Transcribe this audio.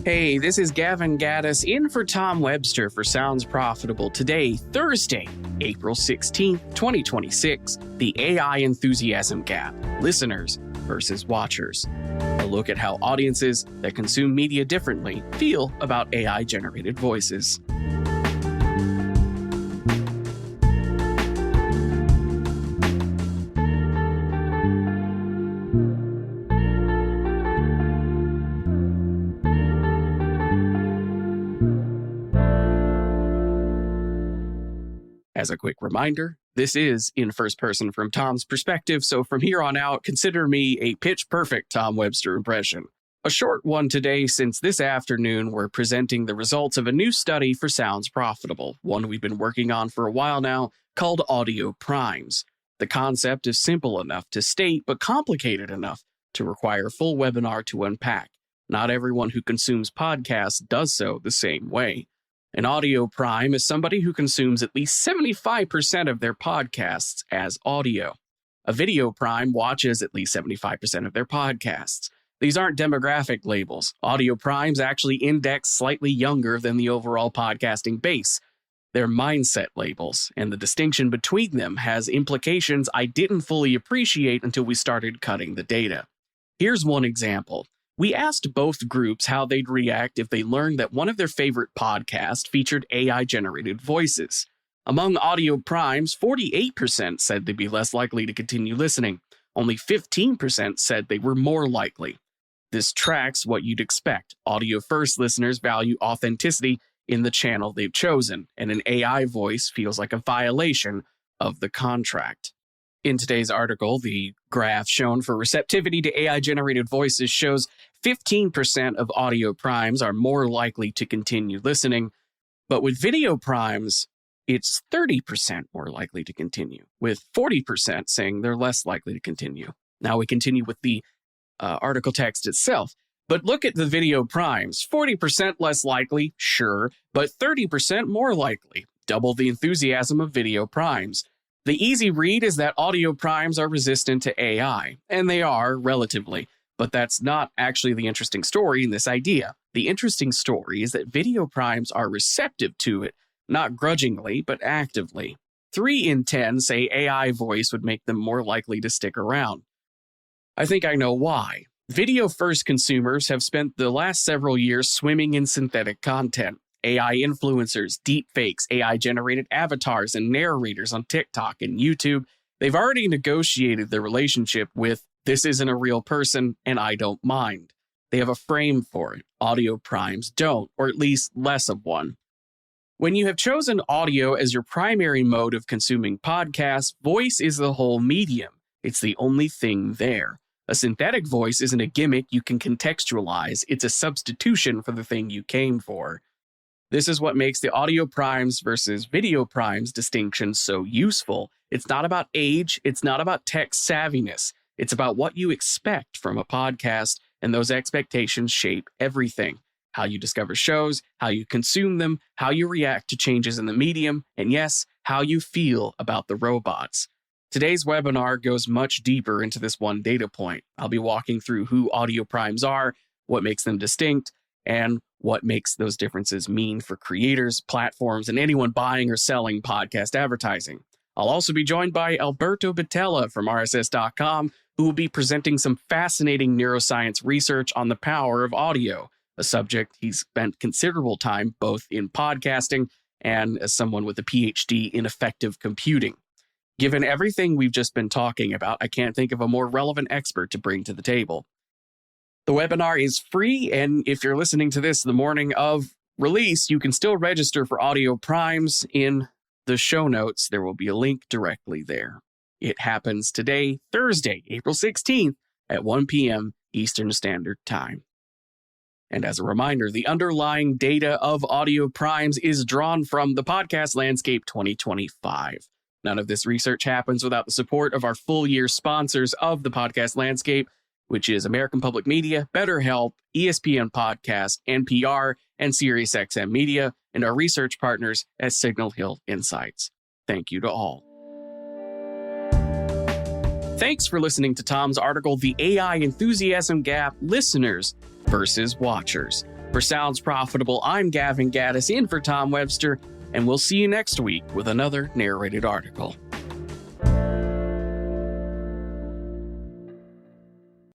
Hey, this is Gavin Gaddis in for Tom Webster for Sounds Profitable today, Thursday, April 16th, 2026, the AI enthusiasm gap, listeners versus watchers. A look at how audiences that consume media differently feel about AI-generated voices. As a quick reminder, this is in first person from Tom's perspective, so from here on out, consider me a pitch-perfect Tom Webster impression. A short one today, since this afternoon we're presenting the results of a new study for Sounds Profitable, one we've been working on for a while now, called audio primes. The concept is simple enough to state, but complicated enough to require a full webinar to unpack. Not everyone who consumes podcasts does so the same way. An audio prime is somebody who consumes at least 75% of their podcasts as audio. A video prime watches at least 75% of their podcasts. These aren't demographic labels. Audio primes actually index slightly younger than the overall podcasting base. They're mindset labels, and the distinction between them has implications I didn't fully appreciate until we started cutting the data. Here's one example. We asked both groups how they'd react if they learned that one of their favorite podcasts featured AI-generated voices. Among audio primes, 48% said they'd be less likely to continue listening. Only 15% said they were more likely. This tracks what you'd expect. Audio-first listeners value authenticity in the channel they've chosen, and an AI voice feels like a violation of the contract. In today's article, the graph shown for receptivity to AI-generated voices shows 15% of audio primes are more likely to continue listening, but with video primes, it's 30% more likely to continue, with 40% saying they're less likely to continue. Now we continue with the article text itself, but look at the video primes. 40% less likely, sure, but 30% more likely. Double the enthusiasm of video primes. The easy read is that audio primes are resistant to AI, and they are, relatively, but that's not actually the interesting story in this idea. The interesting story is that video primes are receptive to it, not grudgingly, but actively. 3 in 10 say AI voice would make them more likely to stick around. I think I know why. Video-first consumers have spent the last several years swimming in synthetic content. AI influencers, deepfakes, AI-generated avatars, and narrators on TikTok and YouTube. They've already negotiated their relationship with, this isn't a real person, and I don't mind. They have a frame for it. Audio primes don't, or at least less of one. When you have chosen audio as your primary mode of consuming podcasts, voice is the whole medium. It's the only thing there. A synthetic voice isn't a gimmick you can contextualize. It's a substitution for the thing you came for. This is what makes the audio primes versus video primes distinction so useful. It's not about age, it's not about tech savviness. It's about what you expect from a podcast, and those expectations shape everything. How you discover shows, how you consume them, how you react to changes in the medium, and yes, how you feel about the robots. Today's webinar goes much deeper into this one data point. I'll be walking through who audio primes are, what makes them distinct, and what makes those differences mean for creators, platforms, and anyone buying or selling podcast advertising. I'll also be joined by Alberto Bitella from RSS.com, who will be presenting some fascinating neuroscience research on the power of audio, a subject he's spent considerable time both in podcasting and as someone with a PhD in effective computing. Given everything we've just been talking about, I can't think of a more relevant expert to bring to the table. The webinar is free, and if you're listening to this the morning of release, you can still register for audio primes in the show notes. There will be a link directly there. It happens today, Thursday, April 16th at 1 p.m. Eastern Standard Time. And as a reminder, the underlying data of audio primes is drawn from the Podcast Landscape 2025. None of this research happens without the support of our full-year sponsors of the Podcast Landscape, which is American Public Media, BetterHelp, ESPN Podcast, NPR, and SiriusXM Media, and our research partners at Signal Hill Insights. Thank you to all. Thanks for listening to Tom's article, The AI Enthusiasm Gap, Listeners versus Watchers. For Sounds Profitable, I'm Gavin Gaddis in for Tom Webster, and we'll see you next week with another narrated article.